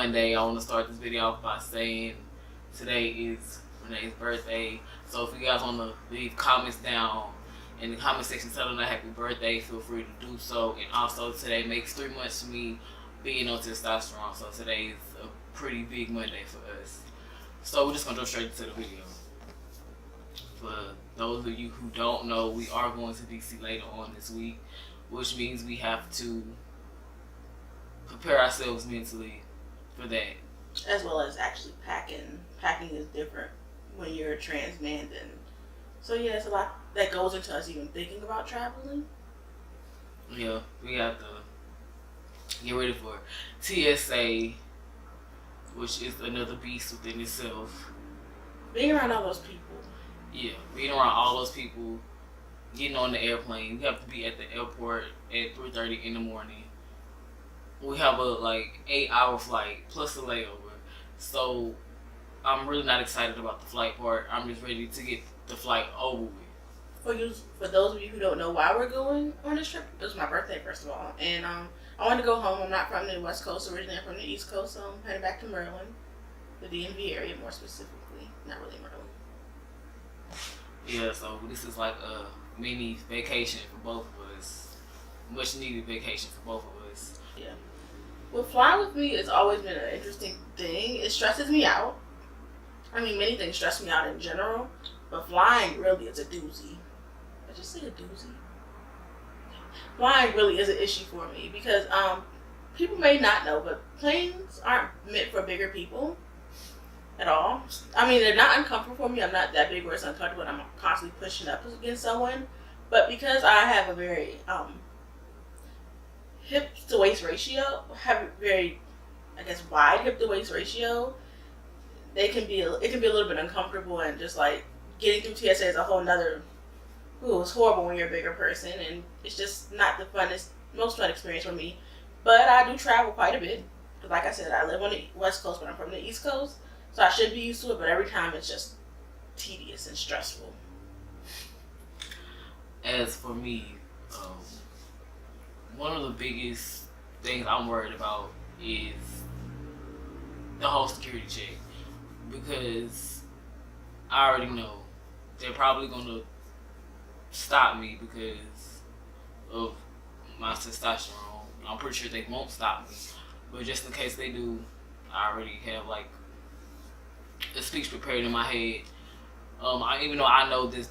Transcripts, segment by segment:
Monday. I want to start this video off by saying today is Renee's birthday. So if you guys want to leave comments down in the comment section telling her happy birthday, feel free to do so. And also today makes 3 months for me being on testosterone. So today is a pretty big Monday for us. So we're just going to go straight into the video. For those of you who don't know, we are going to DC later on this week, which means we have to prepare ourselves mentally for that. As well as actually packing. Packing is different when you're a trans man. So yeah, it's a lot that goes into us even thinking about traveling. Yeah, we have to get ready for TSA, which is another beast within itself. Being around all those people. Yeah, being around all those people, getting on the airplane. We have to be at the airport at 3:30 in the morning. We have a 8-hour flight plus a layover. So I'm really not excited about the flight part. I'm just ready to get the flight over with. For those of you who don't know why we're going on this trip, it was my birthday first of all, and I wanted to go home. I'm not from the West Coast originally. I'm from the East Coast, so I'm heading back to Maryland, the DMV area more specifically. Not really Maryland. Yeah, so this is like a mini vacation for both of us. Much needed vacation for both of us. Yeah. Well, flying with me has always been an interesting thing. It stresses me out. I mean, many things stress me out in general, but flying really is a doozy. I just say a doozy. Flying really is an issue for me because people may not know, but planes aren't meant for bigger people at all. I mean, they're not uncomfortable for me. I'm not that big where it's uncomfortable and I'm constantly pushing up against someone. But because I have a very hip to waist ratio, have a very, wide hip to waist ratio, it can be a little bit uncomfortable, and just like getting through TSA is a whole nother. Ooh, it's horrible when you're a bigger person, and it's just not the most fun experience for me. But I do travel quite a bit. Because like I said, I live on the West Coast, but I'm from the East Coast. So I should be used to it, but every time it's just tedious and stressful. As for me, one of the biggest things I'm worried about is the whole security check. Because I already know they're probably going to stop me because of my testosterone. I'm pretty sure they won't stop me. But just in case they do, I already have a speech prepared in my head. Even though I know this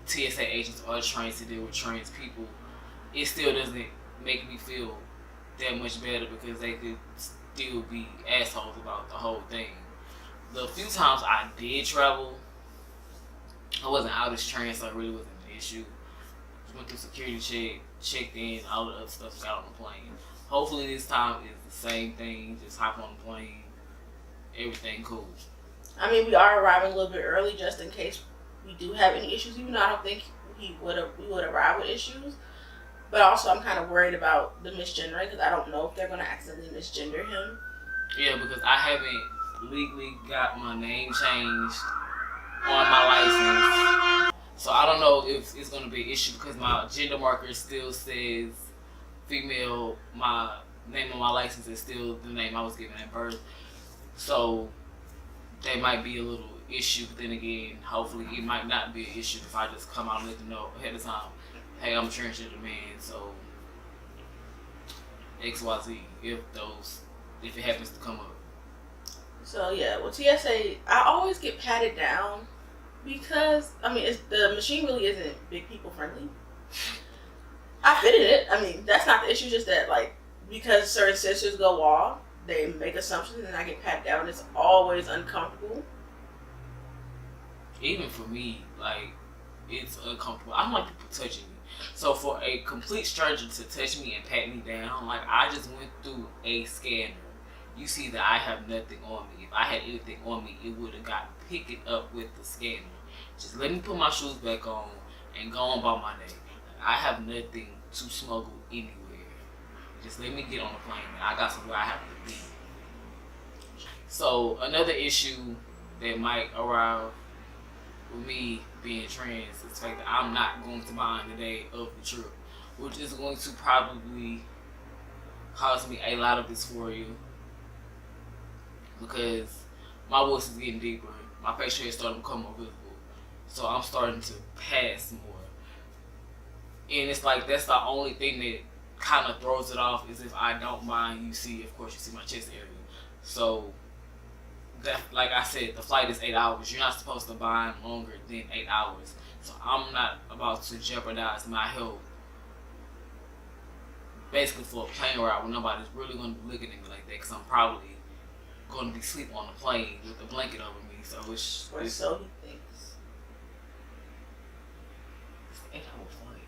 TSA agents are trained to deal with trans people, it still doesn't make me feel that much better because they could still be assholes about the whole thing. The few times I did travel, I wasn't out as trans, so it really wasn't an issue. Just went through security check, checked in, all the other stuff, got on the plane. Hopefully this time is the same thing, just hop on the plane, everything cool. I mean, we are arriving a little bit early just in case we do have any issues, even though I don't think we would arrive with issues. But also I'm kind of worried about the misgendering because I don't know if they're going to accidentally misgender him. Yeah, because I haven't legally got my name changed on my license. So I don't know if it's going to be an issue because my gender marker still says female. My name on my license is still the name I was given at birth. So that might be a little issue, but then again, hopefully it might not be an issue if I just come out and let them know ahead of time, hey, I'm a transgender man, so XYZ, if it happens to come up. So yeah, well, TSA, I always get patted down because, I mean, the machine really isn't big people friendly. I fitted it. I mean, that's not the issue, just that, because certain sensors go off, they make assumptions and I get patted down. It's always uncomfortable. Even for me, it's uncomfortable. I don't like people touching me. So for a complete stranger to touch me and pat me down, I just went through a scanner. You see that I have nothing on me. If I had anything on me, it would have picked up with the scanner. Just let me put my shoes back on and go on about my day. I have nothing to smuggle anywhere. Just let me get on the plane. I got somewhere I have to be. So another issue that might arrive with me being trans is the fact that I'm not going to mind the day of the trip, which is going to probably cause me a lot of dysphoria because my voice is getting deeper. My facial hair is starting to become more visible. So I'm starting to pass more. And it's like that's the only thing that kind of throws it off is if I don't mind you see, of course, you see my chest area. So, that, like I said, the flight is 8 hours. You're not supposed to bind longer than 8 hours. So I'm not about to jeopardize my health basically for a plane ride when nobody's really going to be looking at me like that because I'm probably going to be asleep on the plane with a blanket over me. So it's so he thinks. It's an 8-hour flight.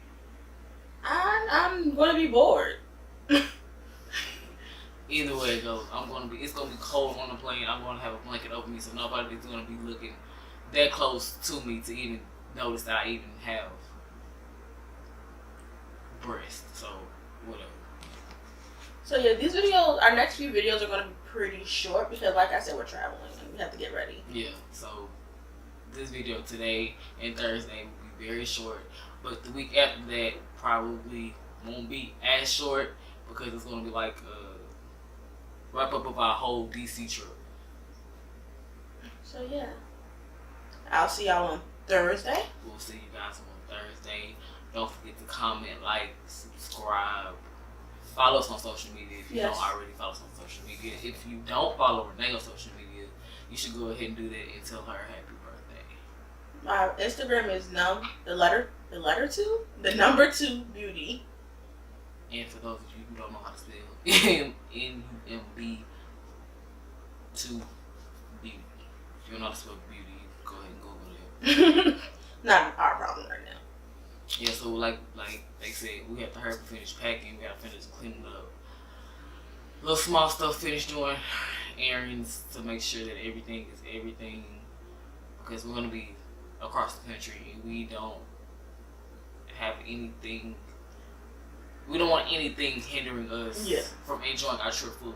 I'm going to be bored. Either way it goes, it's gonna be cold on the plane. I'm gonna have a blanket over me, so nobody's gonna be looking that close to me to even notice that I even have breasts. So whatever. So yeah, these videos, our next few videos are gonna be pretty short because, like I said, we're traveling and we have to get ready. Yeah. So this video today and Thursday will be very short, but the week after that probably won't be as short because it's gonna be like wrap up of our whole DC trip. So yeah, I'll see y'all on Thursday. We'll see you guys on Thursday. Don't forget to comment, like, subscribe, follow us on social media if you don't already follow us on social media. If you don't follow Renee on social media, you should go ahead and do that and tell her happy birthday. My Instagram is the number 2 beauty. And for those of you who don't know how to spell NUMB 2 beauty. If you don't know how to spell beauty, go ahead and Google it. Not our problem right now. Yeah, so like they said, we have to hurry to finish packing, we have to finish cleaning up. Little small stuff, finish doing errands to make sure that everything is everything. Because we're gonna be across the country and we don't have anything. We don't want anything hindering us from enjoying our trip fully.